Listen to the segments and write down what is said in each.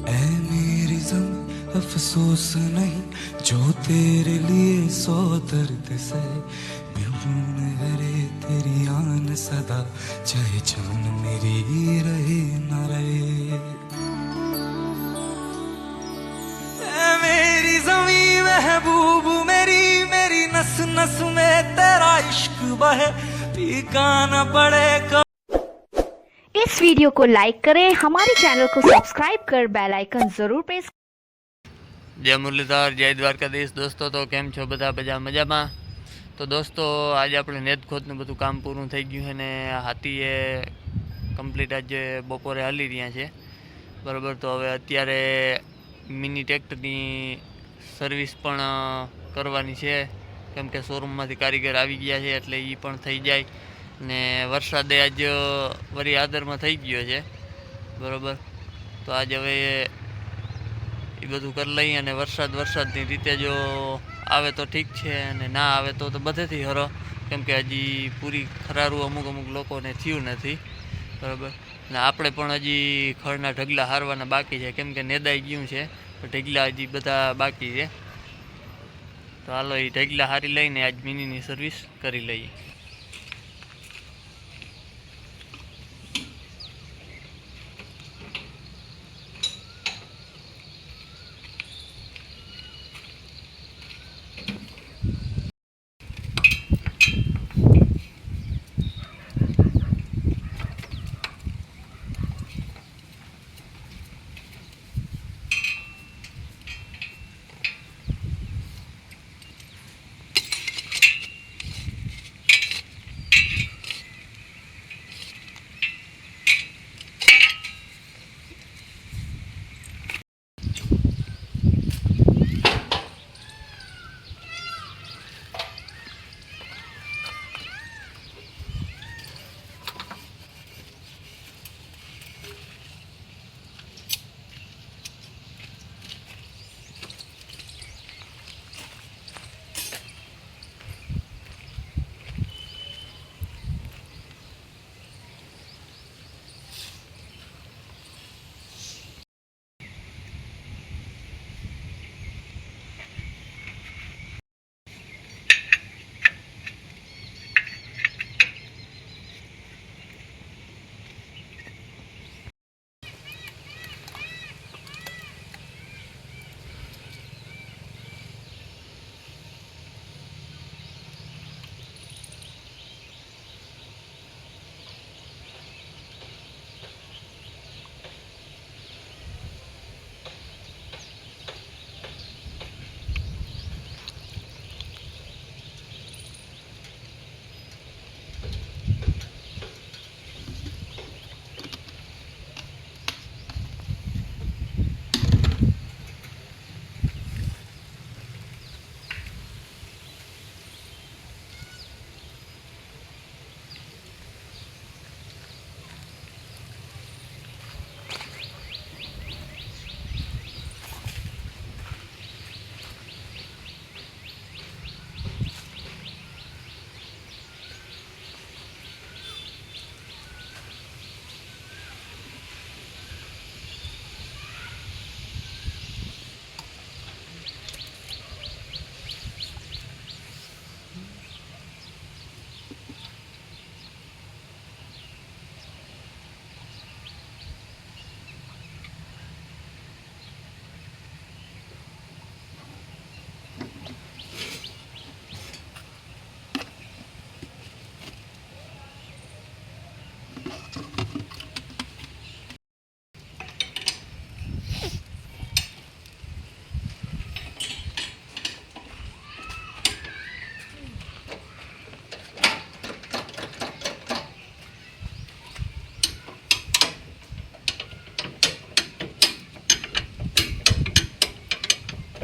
ऐ मेरी ज़मीं अफसोस नहीं जो तेरे लिए 100 दर्द से बेबून करे तेरी आन सदा चाहे जान मेरी रहे न रहे। ऐ मेरी ज़मीं महबूब मेरी मेरी नस नस में तेरा इश्क बहे फीका न पड़े। इस वीडियो को लाइक करें, हमारे चैनल को सब्सक्राइब कर बेल आइकन जरूर प्रेस। जय मुरलीधर, जय द्वारकाधीश। दोस्तों तो केम छो बधा मजामां। तो दोस्तों आज આપણે નેત ખોદનું બધું કામ પૂરું થઈ ગયું છે ને હાથીએ કમ્પ્લીટ આજે બપોરે હાલી રહ્યા છે બરાબર। તો હવે અત્યારે મિની ટ્રેક્ટરની સર્વિસ પણ કરવાની છે કેમ કે શોરૂમમાંથી કારીગર આવી ગયા છે એટલે એ પણ થઈ જાય ને વરસાદે આજ વરી આદરમાં થઈ ગયો છે બરાબર। તો આજ હવે એ બધું કરી લઈ અને વરસાદની રીતે જો આવે તો ઠીક છે અને ના આવે તો બધેથી હરો કેમ કે હજી પૂરી ખરારું અમુક લોકોને થયું નથી બરાબર। ને આપણે પણ હજી ખડના ઢગલા હારવાના બાકી છે કેમ કે નેદાઈ ગયું છે તો ઢગલા હજી બધા બાકી છે। તો હાલો એ ઢગલા હારી લઈને આજ મિનીની સર્વિસ કરી લઈએ।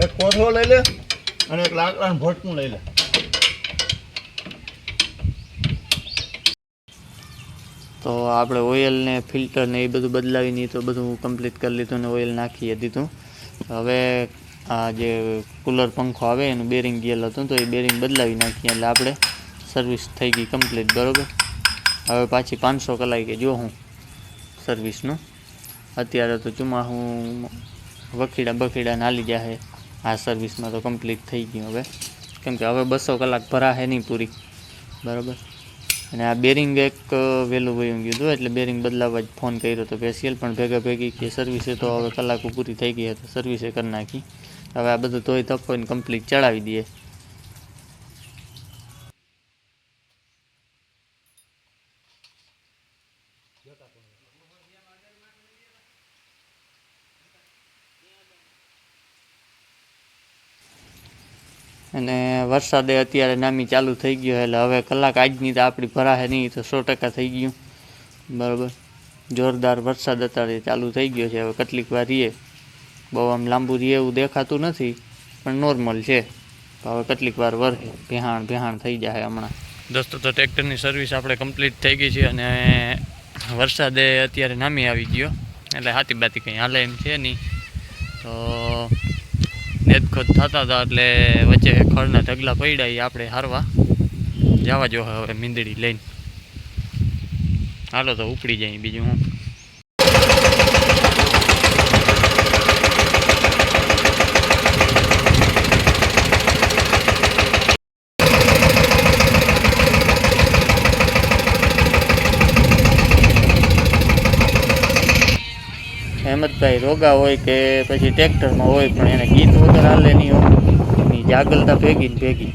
એક કોથળો લઈ લે અને એક લાકડાનું ભટકું લઈ લે। તો આપણે ઓઇલ ને ફિલ્ટર ને એ બધું બદલાવીને તો બધું કમ્પ્લીટ કરી લીધું ને ઓઇલ નાખી દીધું। હવે આ જે કુલર પંખો આવે એનું બેરિંગ ગયેલું હતું તો એ બેરિંગ બદલાવી નાખીએ એટલે આપણે સર્વિસ થઈ ગઈ કમ્પ્લીટ બરાબર। હવે પાછી 500 કલાકે જો હું સર્વિસનું અત્યારે તો ચોમાસું વખીડા બખીડા નાલી જાય આ સર્વિસમાં તો કમ્પ્લીટ થઈ ગયું હવે, કેમ કે હવે 200 કલાક ભરાશે નહીં પૂરી, બરાબર. અને આ બેરિંગ એક વહેલું વયું ગયું હતું, એટલે બેરિંગ બદલાવવા જ ફોન કર્યો હતો સ્પેશિયલ, પણ ભેગા ભેગી કે સર્વિસે તો હવે કલાકો પૂરી થઈ ગઈ હતી, સર્વિસે કરી નાખી. હવે આ બધું ધોઈ તપોઈને કમ્પ્લીટ ચડાવી દઈએ. અને વરસાદે અત્યારે નામી ચાલુ થઈ ગયો, એટલે હવે કલાક આજની તો આપણી ભરાશે નહીં તો 100% થઈ ગયું, બરાબર. જોરદાર વરસાદ અત્યારે ચાલુ થઈ ગયો છે. હવે કેટલીક વાર રહીએ, બહુ આમ લાંબુ રહીએ એવું દેખાતું નથી, પણ નોર્મલ છે. હવે કેટલીક વાર વરસે ભેહાણ થઈ જાય હમણાં. દોસ્તો તો ટ્રેક્ટરની સર્વિસ આપણે કમ્પ્લીટ થઈ ગઈ છે, અને વરસાદે અત્યારે નામી આવી ગયો, એટલે હાથી બાતી કંઈ હાલે એમ છે નહીં. તો નેદખોદ થતા હતા, એટલે વચ્ચે ખળના ઢગલા પડ્યા, એ આપણે હારવા જવા જો હવે મીંદડી લઈને. હાલો તો ઉપડી જાય બીજું હું. હેમંતભાઈ રોગા હોય કે પછી ટ્રેક્ટરમાં હોય, પણ એને ગીત વગર હાલે નહીં હોય, એની જાગલતા ભેગી ને ભેગી.